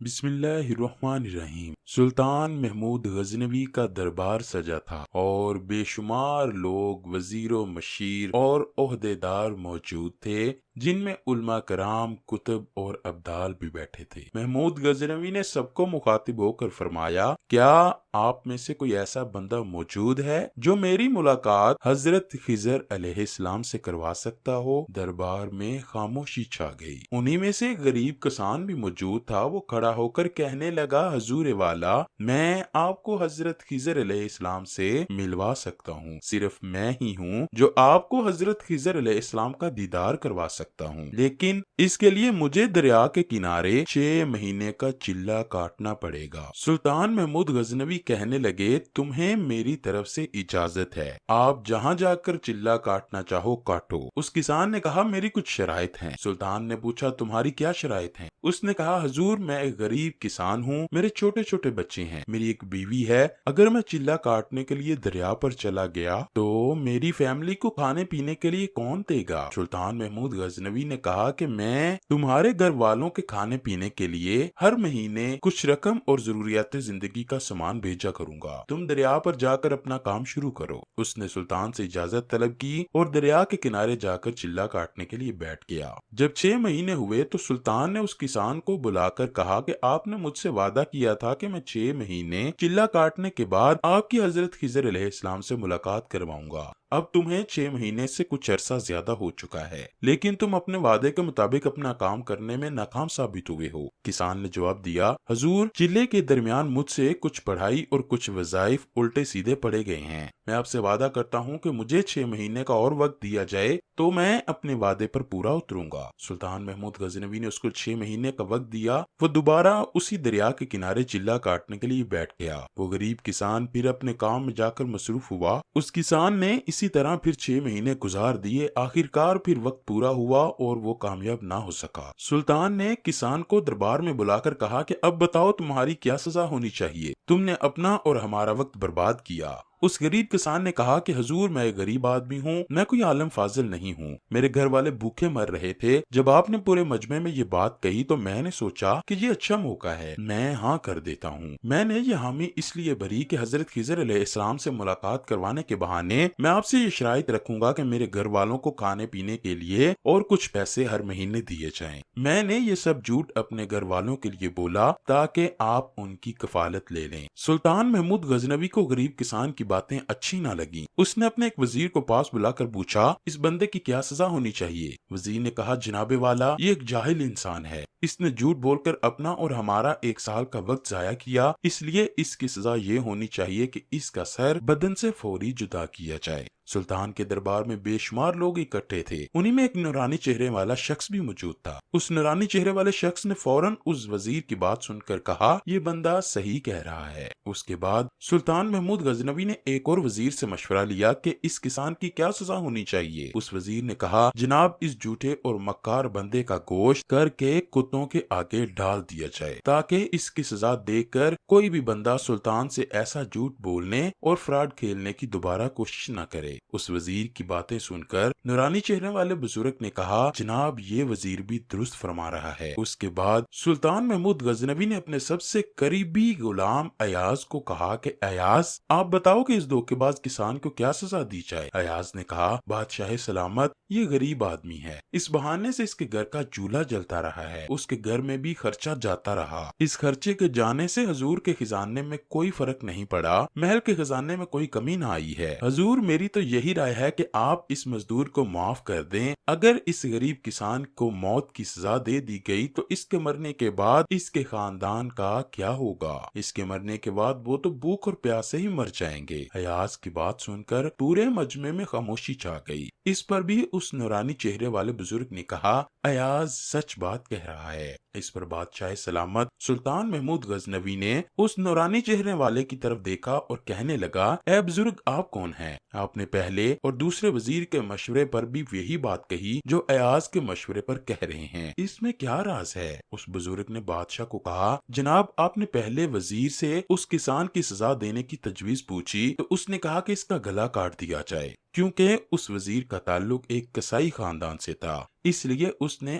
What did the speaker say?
بسم اللہ الرحمن الرحیم۔ سلطان محمود غزنوی کا دربار سجا تھا اور بے شمار لوگ وزیر و مشیر اور عہدیدار موجود تھے، جن میں علماء کرام، کتب اور ابدال بھی بیٹھے تھے۔ محمود غزنوی نے سب کو مخاطب ہو کر فرمایا، کیا آپ میں سے کوئی ایسا بندہ موجود ہے جو میری ملاقات حضرت خضر علیہ السلام سے کروا سکتا ہو؟ دربار میں خاموشی چھا گئی۔ انہی میں سے ایک غریب کسان بھی موجود تھا۔ وہ کھڑا ہو کر کہنے لگا، حضور والا، میں آپ کو حضرت خضر علیہ السلام سے ملوا سکتا ہوں۔ صرف میں ہی ہوں جو آپ کو حضرت خضر علیہ السلام کا دیدار کروا سکتا ہوں، لیکن اس کے لیے مجھے دریا کے کنارے 6 مہینے کا چلہ کاٹنا پڑے گا۔ سلطان محمود غزنوی کہنے لگے، تمہیں میری طرف سے اجازت ہے، آپ جہاں جا کر چلہ کاٹنا چاہو کاٹو۔ اس کسان نے کہا، میری کچھ شرائط ہیں۔ سلطان نے پوچھا، تمہاری کیا شرائط ہیں؟ اس نے کہا، حضور، میں ایک غریب کسان ہوں، میرے چھوٹے چھوٹے بچے ہیں، میری ایک بیوی ہے۔ اگر میں چلہ کاٹنے کے لیے دریا پر چلا گیا تو میری فیملی کو کھانے پینے کے لیے کون دے گا؟ سلطان محمود غزنوی نے کہا کہ میں تمہارے گھر والوں کے کھانے پینے کے لیے ہر مہینے کچھ رقم اور ضروریات زندگی کا سامان بھیجا کروں گا، تم دریا پر جا کر اپنا کام شروع کرو۔ اس نے سلطان سے اجازت طلب کی اور دریا کے کنارے جا کر چلہ کاٹنے کے لیے بیٹھ گیا۔ جب 6 مہینے ہوئے تو سلطان نے اس کسان کو بلا کر کہا کہ آپ نے مجھ سے وعدہ کیا تھا کہ میں 6 مہینے چلہ کاٹنے کے بعد آپ کی حضرت خضر علیہ السلام سے ملاقات کرواؤں گا۔ اب تمہیں 6 مہینے سے کچھ عرصہ زیادہ ہو چکا ہے، لیکن تم اپنے وعدے کے مطابق اپنا کام کرنے میں ناکام ثابت ہوئے ہو۔ کسان نے جواب دیا، حضور، چلے کے درمیان مجھ سے کچھ پڑھائی اور کچھ وظائف الٹے سیدھے پڑے گئے ہیں۔ میں آپ سے وعدہ کرتا ہوں کہ مجھے 6 مہینے کا اور وقت دیا جائے تو میں اپنے وعدے پر پورا اتروں گا۔ سلطان محمود غزنوی نے اس کو 6 مہینے کا وقت دیا۔ وہ دوبارہ اسی دریا کے کنارے چلہ کاٹنے کے لیے بیٹھ گیا۔ وہ غریب کسان پھر اپنے کام میں جا کر مصروف ہوا۔ اس کسان نے اسی طرح پھر 6 مہینے گزار دیے۔ آخرکار پھر وقت پورا ہوا اور وہ کامیاب نہ ہو سکا۔ سلطان نے کسان کو دربار میں بلا کر کہا کہ اب بتاؤ تمہاری کیا سزا ہونی چاہیے؟ تم نے اپنا اور ہمارا وقت برباد کیا۔ اس غریب کسان نے کہا کہ حضور، میں ایک غریب آدمی ہوں، میں کوئی عالم فاضل نہیں ہوں، میرے گھر والے بھوکے مر رہے تھے۔ جب آپ نے پورے مجمع میں یہ بات کہی تو میں نے سوچا کہ یہ اچھا موقع ہے، میں ہاں کر دیتا ہوں۔ میں نے یہ حامی اس لیے بھری کہ حضرت خضر علیہ السلام سے ملاقات کروانے کے بہانے میں آپ سے یہ شرائط رکھوں گا کہ میرے گھر والوں کو کھانے پینے کے لیے اور کچھ پیسے ہر مہینے دیے جائیں۔ میں نے یہ سب جھوٹ اپنے گھر والوں کے لیے بولا تاکہ آپ ان کی کفالت لے لیں۔ سلطان محمود غزنوی کو غریب کسان کی باتیں اچھی نہ لگیں۔ اس نے اپنے ایک وزیر کو پاس بلا کر پوچھا، اس بندے کی کیا سزا ہونی چاہیے؟ وزیر نے کہا، جناب والا، یہ ایک جاہل انسان ہے، اس نے جھوٹ بول کر اپنا اور ہمارا 1 سال کا وقت ضائع کیا، اس لیے اس کی سزا یہ ہونی چاہیے کہ اس کا سر بدن سے فوری جدا کیا جائے۔ سلطان کے دربار میں بے شمار لوگ اکٹھے تھے، انہی میں ایک نورانی چہرے والا شخص بھی موجود تھا۔ اس نورانی چہرے والے شخص نے فوراً اس وزیر کی بات سن کر کہا، یہ بندہ صحیح کہہ رہا ہے۔ اس کے بعد سلطان محمود غزنوی نے ایک اور وزیر سے مشورہ لیا کہ اس کسان کی کیا سزا ہونی چاہیے۔ اس وزیر نے کہا، جناب، اس جھوٹے اور مکار بندے کا گوشت کر کے کتوں کے آگے ڈال دیا جائے تاکہ اس کی سزا دیکھ کر کوئی بھی بندہ سلطان سے ایسا جھوٹ بولنے اور فراڈ کھیلنے کی دوبارہ کوشش نہ کرے۔ اس وزیر کی باتیں سن کر نورانی چہرے والے بزرگ نے کہا، جناب، یہ وزیر بھی درست فرما رہا ہے۔ اس کے بعد سلطان محمود غزنوی نے اپنے سب سے قریبی غلام ایاز کو کہا کہ ایاز، آپ بتاؤ کہ اس دھوکے باز کسان کو کیا سزا دی جائے؟ ایاز نے کہا، بادشاہ سلامت، یہ غریب آدمی ہے، اس بہانے سے اس کے گھر کا چولہا جلتا رہا ہے، اس کے گھر میں بھی خرچہ جاتا رہا، اس خرچے کے جانے سے حضور کے خزانے میں کوئی فرق نہیں پڑا، محل کے خزانے میں کوئی کمی نہ آئی ہے۔ حضور، میری تو یہی رائے ہے کہ آپ اس مزدور کو معاف کر دیں۔ اگر اس غریب کسان کو موت کی سزا دے دی گئی تو اس کے مرنے کے بعد اس کے خاندان کا کیا ہوگا؟ اس کے مرنے کے بعد وہ تو بھوک اور پیاس سے ہی مر جائیں گے۔ ایاز کی بات سن کر پورے مجمع میں خاموشی چھا گئی۔ اس پر بھی اس نورانی چہرے والے بزرگ نے کہا، ایاز سچ بات کہہ رہا ہے۔ اس پر بادشاہ سلامت سلطان محمود غزنوی نے اس نورانی چہرے والے کی طرف دیکھا اور کہنے لگا، اے بزرگ، آپ کون ہیں؟ آپ نے پہلے اور دوسرے وزیر کے مشورے پر بھی یہی بات کہی جو ایاز کے مشورے پر کہہ رہے ہیں، اس میں کیا راز ہے؟ اس بزرگ نے بادشاہ کو کہا، جناب، آپ نے پہلے وزیر سے اس کسان کی سزا دینے کی تجویز پوچھی تو اس نے کہا کہ اس کا گلا کاٹ دیا جائے، کیونکہ اس وزیر کا تعلق ایک قصائی خاندان سے تھا، اس لیے اس نے